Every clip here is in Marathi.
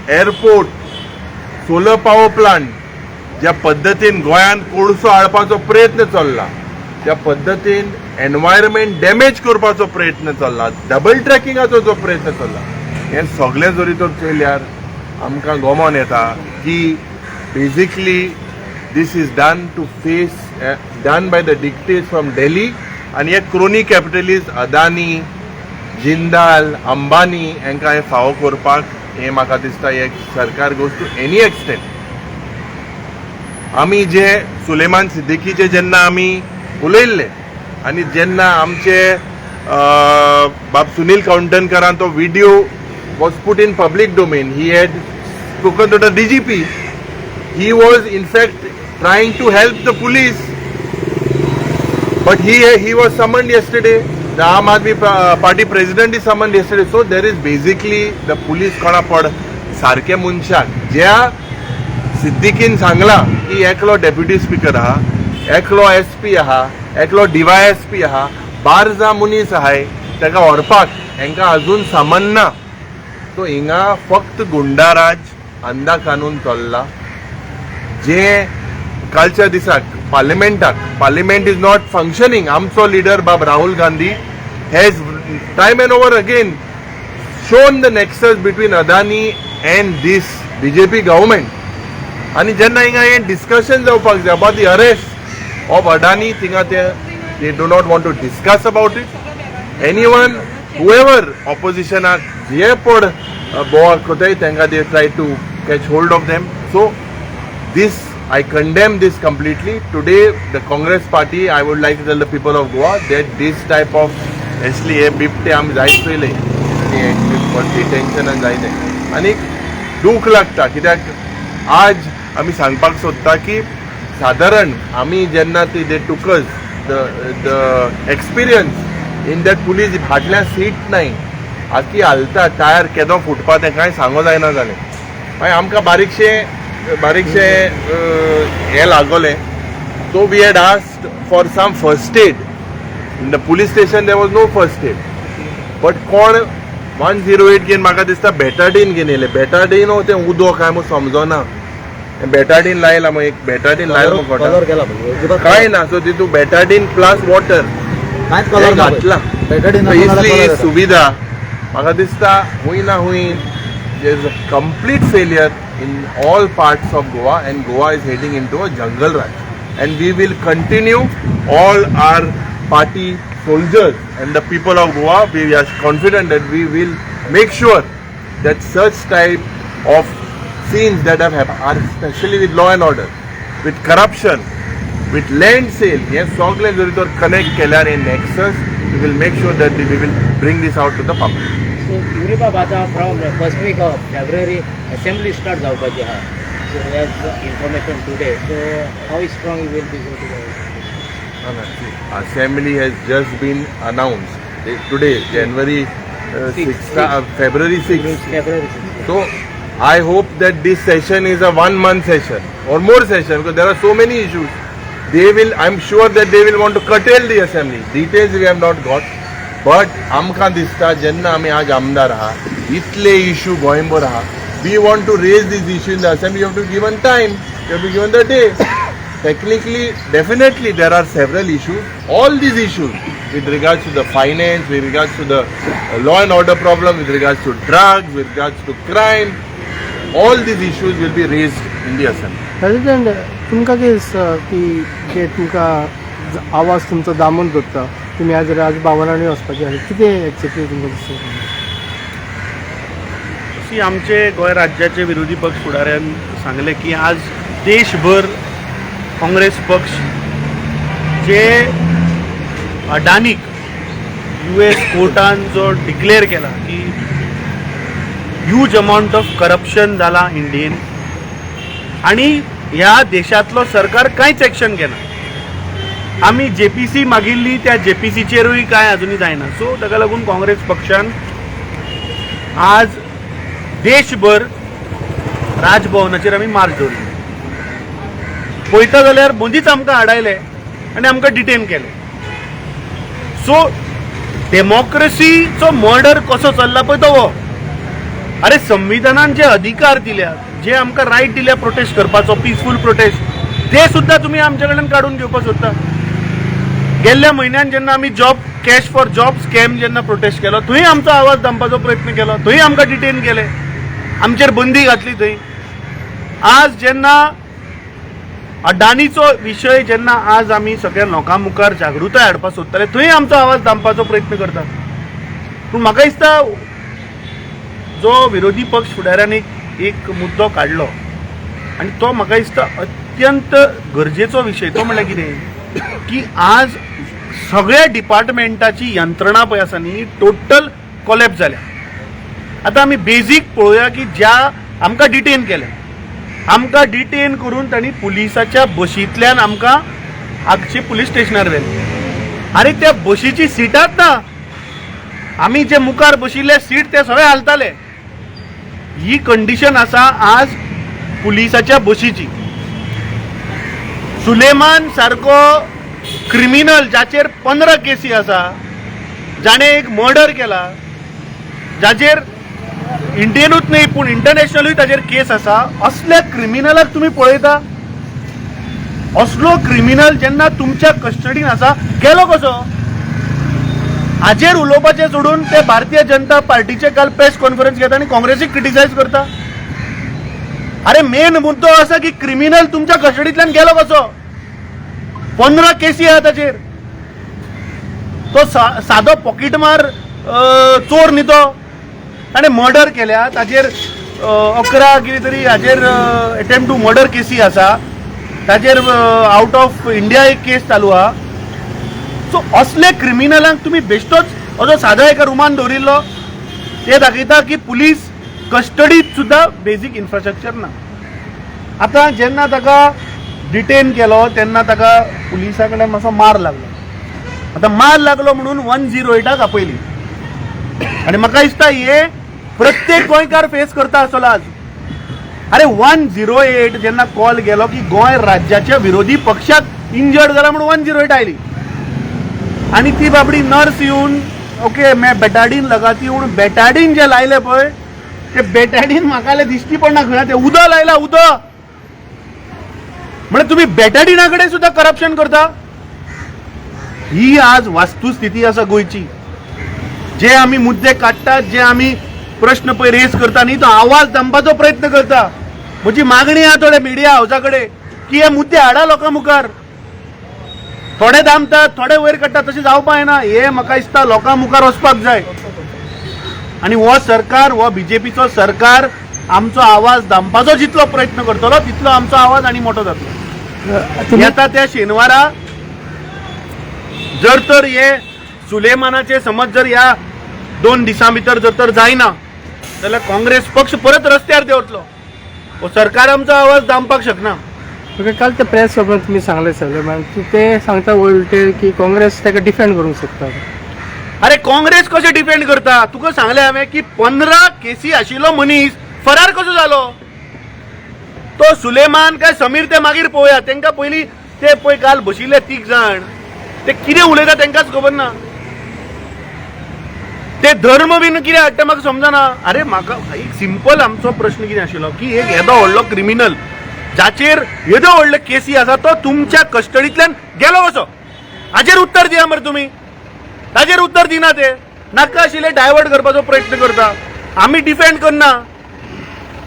एअरपोर्ट, सोलर पॉवर प्लांट ज्या पद्दतीन गोंयांत कोळसो हाडपाचो प्रयत्न चल्ला, त्या पद्दतीन एनवायरमेंट डॅमेज करपाचो प्रयत्न चल्ला, डबल ट्रॅकिंगाचो जो प्रयत्न चल्ला, हे सगळे जरी तर चयल्यार आमकां गमोन येता की basically this is done to face done by the dictates from Delhi, आणि हे क्रोनी कॅपिटलिस्ट अदानी, जिंदाल, अंबानी हांकां हे फावो करपाक हे म्हाका दिसता हे सरकार गोज टू एनी एक्सटेंट. आमी जे सुलेमान सिद्दीकीचे जेन्ना आमी उलयल्ले आनी जेन्ना आमचे बाब सुनील कौंडणकरान तो video was put in public domain, he had spoken to the DGP. He was in fact trying to help the police, but he was summoned yesterday. The Aam Aadmi Party president is summoned yesterday. So there is basically the police कोणा पड सारखे मनशाक ज्या सिद्दीकीन सांगला की एकलो डेप्युटी स्पीकर आहा, एकलो SP आहा, एकलो DYSP आहा, 12 मनीस आहाय ताका व्हरपाक हांकां अजून सामन ना. तो हिंगा फक्त गुंडाराज, अंधा कानून चल्ला. जे कालच्या दिसाक पार्लिमेंट इज नॉट फंक्शनिंग. आमचो लिडर बाब Rahul Gandhi has time and over again shown the nexus between Adani and these BJP government. आणि जेन्ना हिंगा हे डिस्कशन जावपाक जाय about the arrest of Adani, थिंगा they do not want to discuss about it. Anyone however ऑपोजिशनाक जे पड बोवाळ कोताय तांकां they try to catch hold of them. So this I condemn this completely. Today the Congress party, I would like to tell the people of Goa that this type of actually हे बिबटे आम जायत चोयले डिटेंशन जायते आनी दूख लागता. कित्याक आज आमी सांगपाक सोदता की सादारण आमी जेन्ना ती they took us the experience in that police फाटल्यान सीट नाय, आखी हालता टायर केदो फुटपा तें कांय सांगो जायना जालें. मागीर आमकां बारीकशे हे लागोले. So we had asked for some first aid. In the police station there was no first aid. But कोण 108 घेवन म्हाका दिसता बेटाडीन घेवन येयले. बेटाडीन हो तें उदो काय मग समजना. बेटाडीन लायला मग एक बेटाडीन लायला काय ना. सो तितू बेटाडीन प्लस वॉटर घातला. इसली सुविधा म्हाका दिसता हुंय ना हुंय there is a complete failure in all parts of Goa, and Goa is heading into a jungle raj. And we will continue, all our party soldiers and the people of Goa, we are confident that we will make sure that such type of scenes that have happened, especially with law and order, with corruption, with land sale, yes, sogle jori tor connect kelar in nexus, we will make sure that we will bring this out to the public. So, Yuribab आता from first week of February, assembly start जावपाची आहा. So, as information today. So, how strong you will be going to the assembly has just been announced today, January 6th, February 6th. So, I hope that this session is a 1 month session or more session, because there are so many issues. I'm sure that they will want to curtail the assembly. Details we have not got. But आमकां दिसता जेन्ना आमी आज आमदार आहा, इतले इश्यू गोंयभर आहा, we want to raise this issue in the assembly. You have to given time, you have to given the day. Technically, definitely there are several issues. All these issues with regards to the finance, with regards to the law and order problem, with regards to drugs, with regards to crime, all these issues will be raised in the assembly. President, तुमकां की जे तुमकां आवाज तुमचो दामून दवरता, तुम्ही आज राजभवनांनी वचपाचें आसा, कितें एक्झॅक्टली तुमकां दिसता? सी आमचे गोंय राज्याचे विरोधी पक्ष फुडाऱ्यान सांगले की आज देशभर काँग्रेस पक्ष जे अडानीक US कोर्टान जो डिक्लेअर केला की ह्यूज अमाउंट ऑफ करप्शन जाला इंडियेन आणि ह्या देशातलो सरकार कांयच एक्शन घेना. आमी JPC मागिल्ली, त्या JPCचेरूय काय अजूनही जायना. सो ताका लागून काँग्रेस पक्षान आज देशभर राजभवनाचेर आमी मार्च दवरली. पळयता जाल्यार मदींच आमकां हाडायले आनी आमकां डिटेन केले. सो डेमोक्रेसीचो मर्डर कसो चल्ला पळय तो अरे संविधानान जे अधिकार दिल्या, जे आमकां रायट दिल्या प्रोटेस्ट करपाचो, पीसफूल प्रोटेस्ट, ते सुद्धा तुम्ही आमच्या कडल्यान काढून घेवपाक सोदता. गेल्ल्या म्हयन्यान जेन्ना आमी job cash for job scam जेन्ना प्रोटेस्ट केलो, थंय आमचो आवाज दामपाचो प्रयत्न केलो, थंय आमकां डिटेन केले, आमचेर बंदी घातली थंय. आज जेन्ना अडानीचो विशय जेन्ना आज आमी सगळ्या लोकां मुखार जागृताय हाडपाक सोदताले, थंय आमचो आवाज दामपाचो प्रयत्न करतात. पूण म्हाका दिसता जो विरोधी पक्ष फुडाऱ्यान एक मुद्दो काडलो आनी तो म्हाका दिसता अत्यंत गरजेचो विशय, तो म्हणल्यार कितें की आज सगळ्या डिपार्टमेंटाची यंत्रणा पळय आसा न्ही, टोटल कोलॅप्स जाल्या. आतां आमी बेजीक पळोवया की ज्या आमकां डिटेन केलें, आमकां डिटेन करून तांणी पुलिसाच्या बशींतल्यान आमकां आगचे पुलीस स्टेशनार व्हेलें. अरे त्या बशीची सिटात ना, आमी जे मुखार बशिल्ले सीट ते सगळे हालताले. ही कंडिशन आसा आज पुलिसाच्या बशीची. सुलेमान सारको क्रिमिनल जाचेर 15 केसी आसा, जाणे एक मर्डर केला, जाचेर इंडियनूच न्ही पूण इंटरनॅशनलूय ताचेर केस आसा, असल्या क्रिमिनलाक तुम्ही पळयता. असलो क्रिमिनल जेन्ना तुमच्या कस्टडीन आसा, गेलो कसो? हाजेर उलोवपाचें सोडून ते भारतीय जनता पार्टीचे काल प्रेस कॉन्फरन्स घेता आनी काँग्रेसीक क्रिटिसायज करता. अरे मेन मुद्दो असा की क्रिमिनल तुमच्या कस्टडींतल्यान गेलो कसो? 15 केसी आहा ताचेर. तो सादो पॉकेटमार चोर न्ही तो, ताणें मर्डर केल्या, ताचेर 11 कितें तरी हाचेर अटेम्प्ट टू मर्डर केसी आसा, ताचेर आउट ऑफ इंडिया एक केस चालू आहा. सो असले क्रिमिनलांक तुमी बेश्टोच असो सादो एका रुमान दवरिल्लो, ते दाखयता की पुलीस कस्टडीत सुद्धा बेजीक इन्फ्रास्ट्रक्चर ना. आतां जेन्ना ताका डिटेन केलो तेन्ना ताका पुलिसा कडेन मातसो मार लागलो. आतां मार लागलो म्हणून 108 आपयली. आनी म्हाका दिसता हे प्रत्येक गोंयकार फेस करता आसतलो आज. अरे 108 जेन्ना कॉल गेलो की गोंय राज्याच्या विरोधी पक्षाक इंजर्ड जाला म्हणून 108 आयली. आणि ती बाबडी नर्स येऊन ओके मैं बेटाडीन लगाती हूं, बेटाडीन जे लायले पळय ते बेटाडीन म्हाका दिश्टी पडना खंय ते उदो लायला उदो. म्हणजे तुम्ही बेटाडीना कडेन सुद्धा करप्शन करता. ही आज वास्तुस्थिती आसा गोंयची. जे आमी मुद्दे काडटात, जे आमी प्रश्न पळय रेज करता न्ही, तो आवाज दामपाचो प्रयत्न करता. म्हजी मागणी आहा थोडे मिडिया हाऊसा कडेन की हे मुद्दे हाडा लोकां मुखार. थोडे दामतात, थोडे वयर काडटात, तशें जावपा येना. हे म्हाका दिसता लोकां मुखार वचपाक जाय. आनी हो सरकार, हो बीजेपीचो सरकार आमचो आवाज दामपाचो जितलो प्रयत्न करतलो तितलो आमचो आवाज आनी मोठो जातलो. येता त्या शेनवारा जर तर हे सुलेमानाचे समज जर ह्या 2 दिसां भितर जर तर जायना जाल्यार काँग्रेस पक्ष परत रस्त्यार देंवतलो. हो सरकार आमचो आवाज दामपाक शकना. काल ते प्रेस कॉन्फरन्स तुम्ही सांगले सगळे, ते सांगता उलटे की काँग्रेस ताका डिफेंड करूंक शकता. अरे काँग्रेस कशें डिपेंड करता? तुका सांगलें हांवें की 15 केसी आशिल्लो मनीस फरार कसो जालो? तो सुलेमान काय समीर ते मागीर पळोवया. तांकां पयलीं ते पळय काल बशिल्ले 3 जाण ते कितें उलयता तांकांच खबर ना. ते धर्म बीन कितें हाडटा म्हाका समजना. अरे म्हाका एक सिंपल आमचो प्रश्न कितें आशिल्लो की एक येदो व्हडलो क्रिमिनल जाचेर येदो व्हडले केसी आसा तो तुमच्या कस्टडींतल्यान गेलो कसो? हाचेर उत्तर दिया मरे तुमी. ताचेर उत्तर दिना. ते नाका आशिल्ले डायवर्ट करपाचो प्रयत्न करता. आमी डिफेंड करना.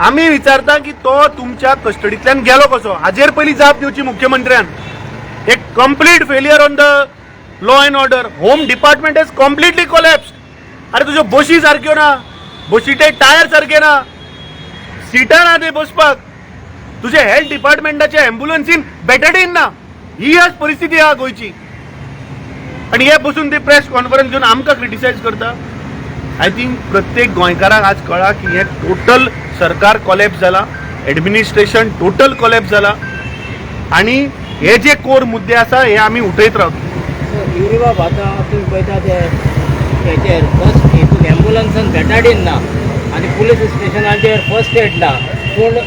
आमी विचारता की तो तुमच्या कस्टडींतल्यान गेलो कसो? हाचेर पयलीं जाप दिवची मुख्यमंत्र्यान. एक complete failure on the law and order. Home department is completely collapsed. अरे तुज्यो बशी सारक्यो ना, बशीचे टायर सारके ना, सिटां ना ते बसपाक. तुझे हेल्थ डिपार्टमेंटाच्या एम्ब्युलन्सीन बेटाडीन ना. ही आज परिस्थिती आहा गोंयची. आणि हे बसून ते प्रेस कॉन्फरन्स घेऊन आमकां क्रिटिसायज करता. आय थिंक प्रत्येक गोंयकाराक आज कळा की हे टोटल सरकार कोलॅप्स जाला, एडमिनिस्ट्रेशन टोटल कोलॅप्स जाला आणि हे जे कोर मुद्दे आसा हे आमी उठयत रावता. युरी बाब आतां तुम्ही पळयता तेचेर फर्स्ट हितून एम्ब्युलन्सान बेटाडीन ना आणि पुलीस स्टेशनाचेर फर्स्ट एड ना, पूण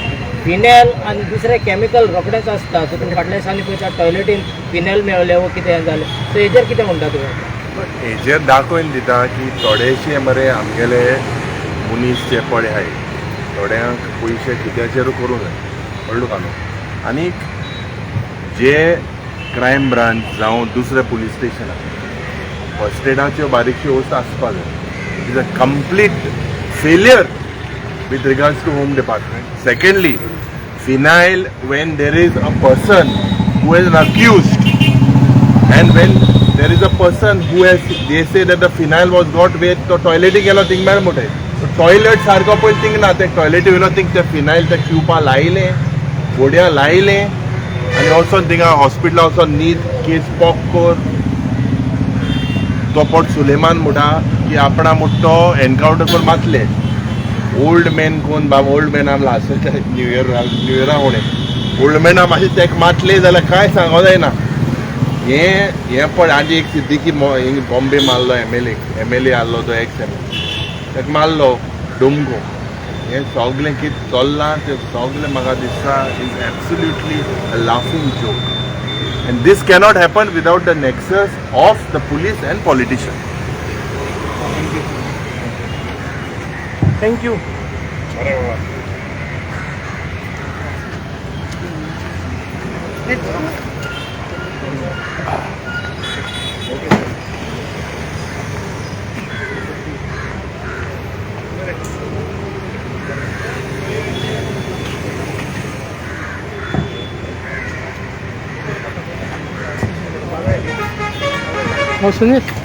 फिनेल आणि दुसरे केमिकल रोखडेच आसता. सो तुमी फाटल्या दिसांनी पळयता टॉयलेटीन फिनेल मेळ्ळे वो कितें जालें. सो हेजेर कितें म्हणटा तुमी? हेजेर दाखोवन दिता की थोडेशे मरे आमगेले मनीस जे पळय हाय थोड्यांक पयशे कित्याचेर करूं जाय कळ्ळो का न्हू आनीक जे क्रायम ब्रांच जावं दुसऱ्या पुलीस स्टेशनाक फर्स्ट एडाच्यो बारीकश्यो वस्तू आसपा जाय it is a complete failure with regards to home department. Secondly, phenyl when there is a person who is an accused and when there is a person who has they say that the phenyl was got with the toilet गेलो थिंग मेळ मोठे so toilet सारको पळय थिंग ना ते टॉयलेट वेलो थिंग ते phenyl ते क्यूपा लायले फोड्या लायले आनी ऑल्सो थिंगा हॉस्पिटला वचोन नीट केस पॉक कोर तो पोट सुलेमान म्हणटा की आपणा मोठो एनकाउंटर करून मातले ओल्ड मॅन कोण बाबा ओल्ड मॅन आमला आसता न्यू इयरा कोणें ओल्ड मॅना मातशें तेका मातले जाल्यार काय सांगो जायना हें पळय आजी एक सिद्दीकी बॉम्बे मारलो एम एल ए आहलो तो एक्स तेका मारलो डोंगो हें सगलें कितें चल्लां तें सगलें म्हाका दिसता is absolutely a laughing joke and these cannot happen without the nexus of the police end politician thank you Sunil